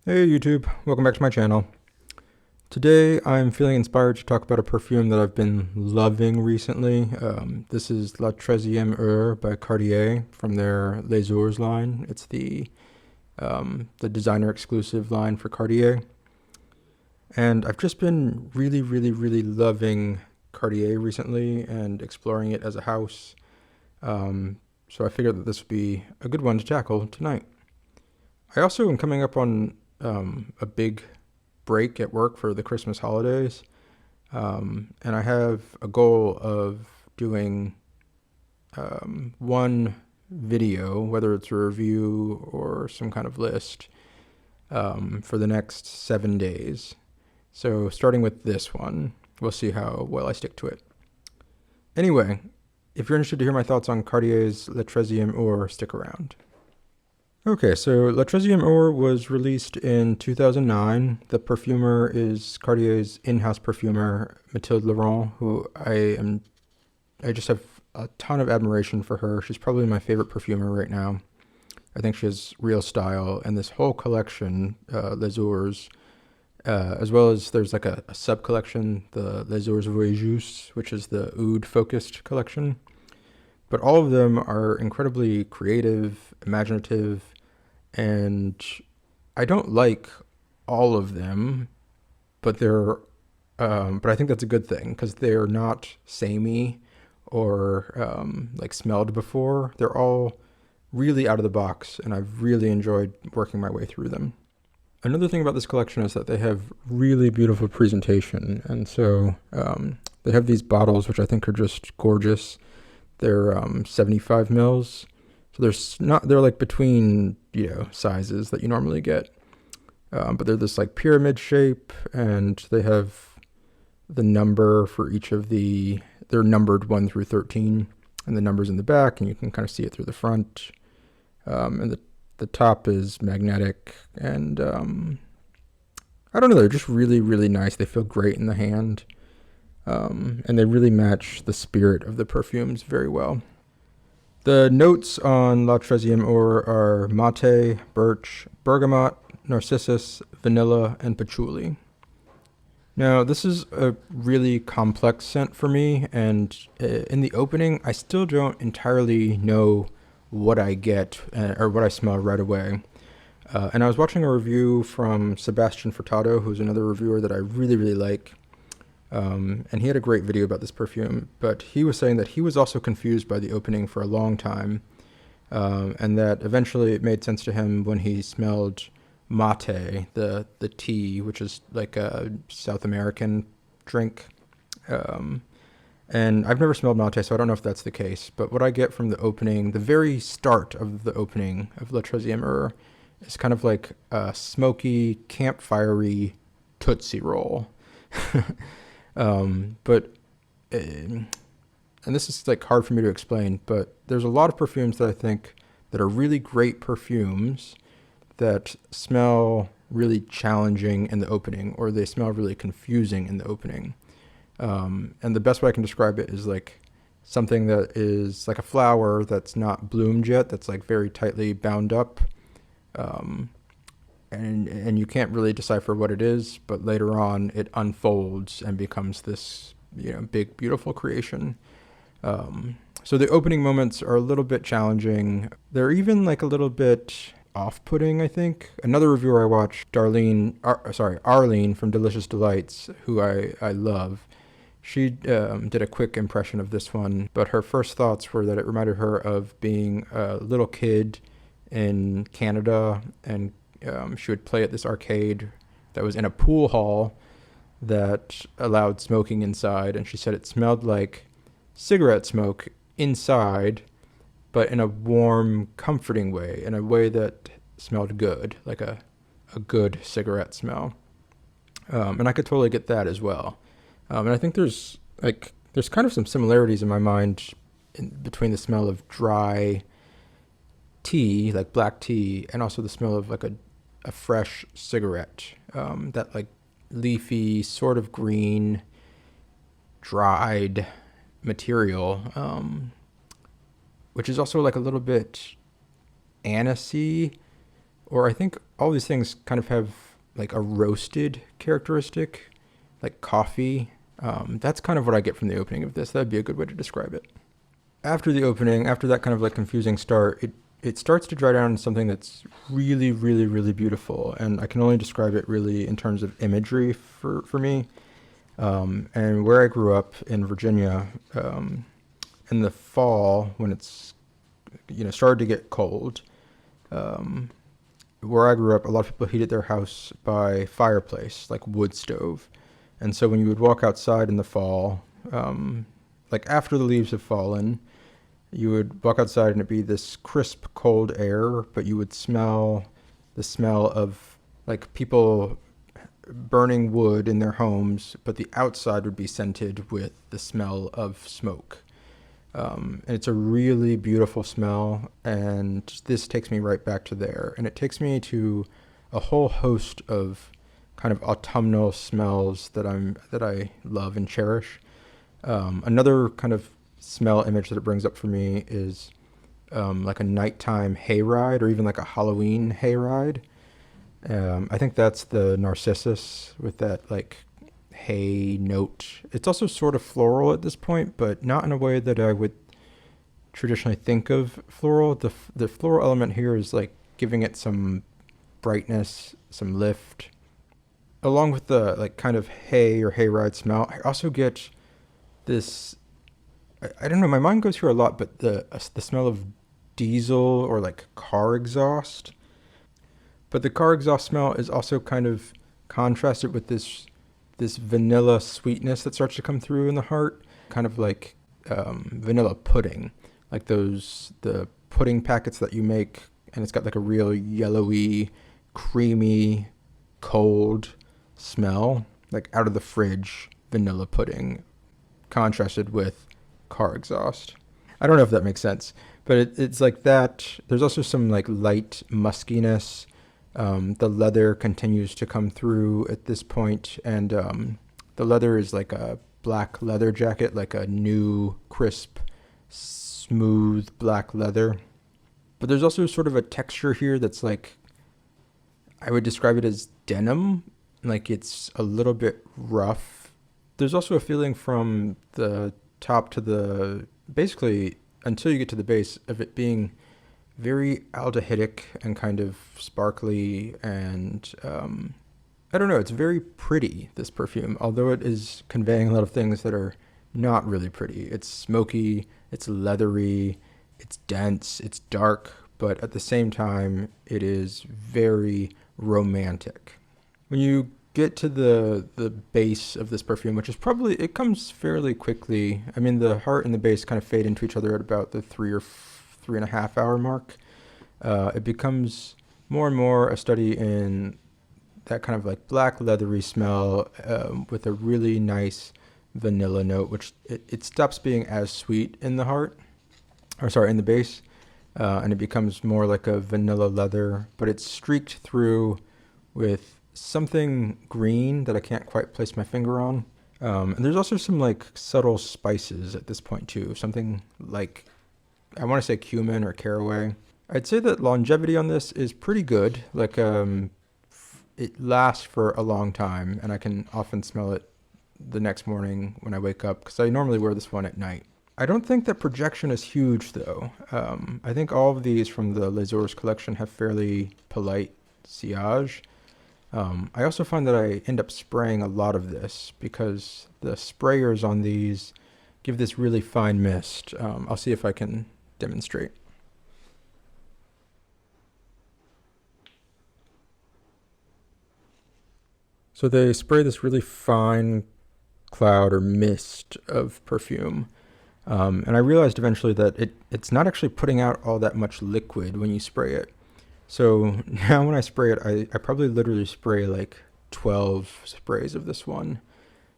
Hey YouTube, welcome back to my channel. Today I'm feeling inspired to talk about a perfume that I've been loving recently. This is Treizieme Heure by Cartier from their Les Heures line. It's the designer exclusive line for Cartier. And I've just been really loving Cartier recently and exploring it as a house. So I figured that this would be a good one to tackle tonight. I also am coming up on a big break at work for the Christmas holidays. And I have a goal of doing one video, whether it's a review or some kind of list, for the next 7 days. So starting with this one, we'll see how well I stick to it. Anyway, if you're interested to hear my thoughts on Cartier's Le Treizième Heure, stick around. Okay, so La Treizième Heure was released in 2009. The perfumer is Cartier's in-house perfumer, Mathilde Laurent, who I just have a ton of admiration for her. She's probably my favorite perfumer right now. I think she has real style, and this whole collection, Les Heures, as well as there's like a sub-collection, the Les Heures Voyageuses, which is the oud-focused collection. But all of them are incredibly creative, imaginative, and I don't like all of them, but but I think that's a good thing because they're not samey or like smelled before. They're all really out of the box, and I've really enjoyed working my way through them. Another thing about this collection is that they have really beautiful presentation, and so they have these bottles which I think are just gorgeous. They're 75 mils. So they're like between, sizes that you normally get. But they're this like pyramid shape, and they have the number for each of they're numbered 1 through 13, and the number's in the back, and you can kind of see it through the front. And the top is magnetic, and I don't know, they're just really nice. They feel great in the hand. And they really match the spirit of the perfumes very well. The notes on La Treizième Heure are mate, birch, bergamot, narcissus, vanilla, and patchouli. Now, this is a really complex scent for me, and in the opening, I still don't entirely know what I get or what I smell right away. And I was watching a review from Sebastian who's another reviewer that I really like. And he had a great video about this perfume, but he was saying that he was also confused by the opening for a long time, and that eventually it made sense to him when he smelled mate, the tea, which is like a South American drink. And I've never smelled mate, so I don't know if that's the case, but what I get from the opening, the very start of the opening of La Treizième Heure, is kind of like a smoky, campfirey Tootsie Roll. But and this is like hard for me to explain, but there's a lot of perfumes that I think that are really great perfumes that smell really challenging in the opening, or they smell really confusing in the opening. And the best way I can describe it is like something that is like a flower that's not bloomed yet, that's like very tightly bound up. And you can't really decipher what it is, but later on it unfolds and becomes this, big, beautiful creation. So the opening moments are a little bit challenging. They're even like a little bit off-putting, I think. Another reviewer I watched, Arlene from Delicious Delights, who I love, she did a quick impression of this one, but her first thoughts were that it reminded her of being a little kid in Canada, and she would play at this arcade that was in a pool hall that allowed smoking inside, and she said it smelled like cigarette smoke inside, but in a warm, comforting way, in a way that smelled good, like a good cigarette smell. And I could totally get that as well. And I think there's kind of some similarities in my mind between the smell of dry tea, like black tea, and also the smell of like a fresh cigarette, that like leafy, sort of green, dried material, which is also like a little bit anisey or I think all these things kind of have like a roasted characteristic, like coffee. That's kind of what I get from the opening of this. That'd be a good way to describe it. After the opening, after that kind of like confusing start, it starts to dry down into something that's really, really, really beautiful. And I can only describe it really in terms of imagery for me. And where I grew up in Virginia, in the fall, when it's, started to get cold, where I grew up, a lot of people heated their house by fireplace, like wood stove. And so when you would walk outside in the fall, like after the leaves have fallen, you would walk outside and it'd be this crisp, cold air, but you would smell the smell of like people burning wood in their homes, but the outside would be scented with the smell of smoke. And it's a really beautiful smell, and this takes me right back to there. And it takes me to a whole host of kind of autumnal smells that I love and cherish. Another kind of smell image that it brings up for me is like a nighttime hayride, or even like a Halloween hayride. I think that's the narcissus with that like hay note. It's also sort of floral at this point, but not in a way that I would traditionally think of floral. The floral element here is like giving it some brightness, some lift. Along with the like kind of hay or hayride smell, I also get this, I don't know, my mind goes here a lot, but the smell of diesel or like car exhaust. But the car exhaust smell is also kind of contrasted with this vanilla sweetness that starts to come through in the heart, kind of like vanilla pudding, like the pudding packets that you make, and it's got like a real yellowy, creamy, cold smell, like out of the fridge vanilla pudding, contrasted with car exhaust. I don't know if that makes sense, but it's like that. There's also some like light muskiness. The leather continues to come through at this point, and the leather is like a black leather jacket, like a new, crisp, smooth black leather. But there's also sort of a texture here that's like, I would describe it as denim, like it's a little bit rough. There's also a feeling from the top to basically until you get to the base, of it being very aldehydic and kind of sparkly, and I don't know, it's very pretty, this perfume, although it is conveying a lot of things that are not really pretty. It's smoky, it's leathery, it's dense, it's dark, but at the same time, it is very romantic. When you get to the base of this perfume, which is probably, it comes fairly quickly. I mean, the heart and the base kind of fade into each other at about the 3.5 hour mark. It becomes more and more a study in that kind of like black leathery smell with a really nice vanilla note, which it stops being as sweet in the heart, or sorry, in the base, and it becomes more like a vanilla leather, but it's streaked through with something green that I can't quite place my finger on. And there's also some like subtle spices at this point too, something like, I want to say cumin or caraway. I'd say that longevity on this is pretty good. Like it lasts for a long time, and I can often smell it the next morning when I wake up, because I normally wear this one at night. I don't think that projection is huge though. I think all of these from the Les Jours collection have fairly polite sillage. I also find that I end up spraying a lot of this because the sprayers on these give this really fine mist. I'll see if I can demonstrate. So they spray this really fine cloud or mist of perfume. And I realized eventually that it's not actually putting out all that much liquid when you spray it. So now when I spray it, I probably literally spray like 12 sprays of this one.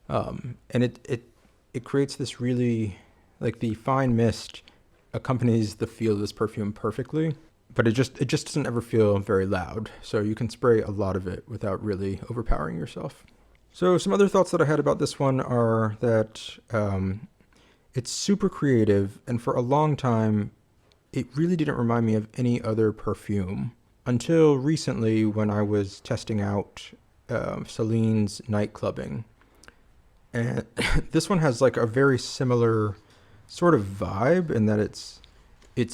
And it creates this really, like the fine mist accompanies the feel of this perfume perfectly, but it just doesn't ever feel very loud. So you can spray a lot of it without really overpowering yourself. So some other thoughts that I had about this one are that it's super creative, and for a long time, it really didn't remind me of any other perfume. until recently when I was testing out Celine's night clubbing. And this one has like a very similar sort of vibe in that it's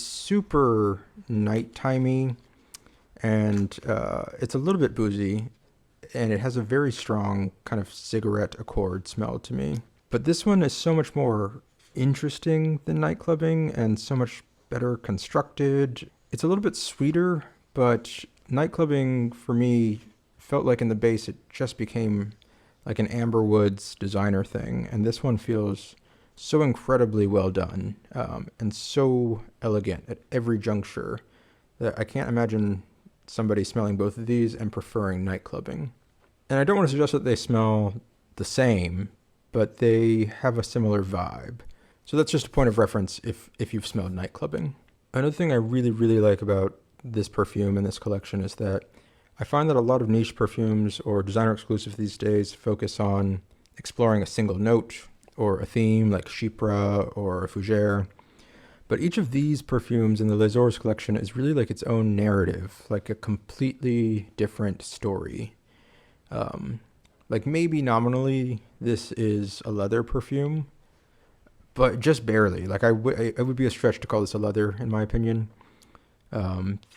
super nighttimey, and it's a little bit boozy, and it has a very strong kind of cigarette accord smell to me. But this one is so much more interesting than night clubbing and so much better constructed. It's a little bit sweeter, but night clubbing for me felt like in the base it just became like an Amber Woods designer thing, and this one feels so incredibly well done, and so elegant at every juncture that I can't imagine somebody smelling both of these and preferring night clubbing. And I don't want to suggest that they smell the same, but they have a similar vibe. So that's just a point of reference if you've smelled night clubbing. Another thing I really, really like about this perfume and this collection is that I find that a lot of niche perfumes or designer exclusives these days focus on exploring a single note or a theme like Chypre or Fougère. But each of these perfumes in the Les Ors collection is really like its own narrative, like a completely different story. Like maybe nominally this is a leather perfume, but just barely. Like it would be a stretch to call this a leather in my opinion.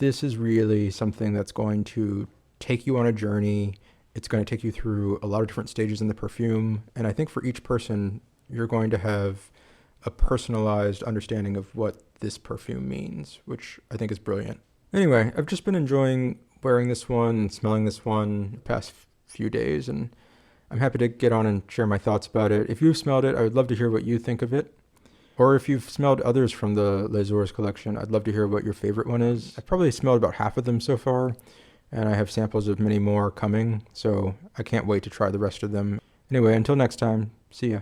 This is really something that's going to take you on a journey. It's going to take you through a lot of different stages in the perfume. And I think for each person, you're going to have a personalized understanding of what this perfume means, which I think is brilliant. Anyway, I've just been enjoying wearing this one and smelling this one the past few days, and I'm happy to get on and share my thoughts about it. If you've smelled it, I would love to hear what you think of it. Or if you've smelled others from the Les Ors collection, I'd love to hear what your favorite one is. I've probably smelled about half of them so far, and I have samples of many more coming, so I can't wait to try the rest of them. Anyway, until next time, see ya.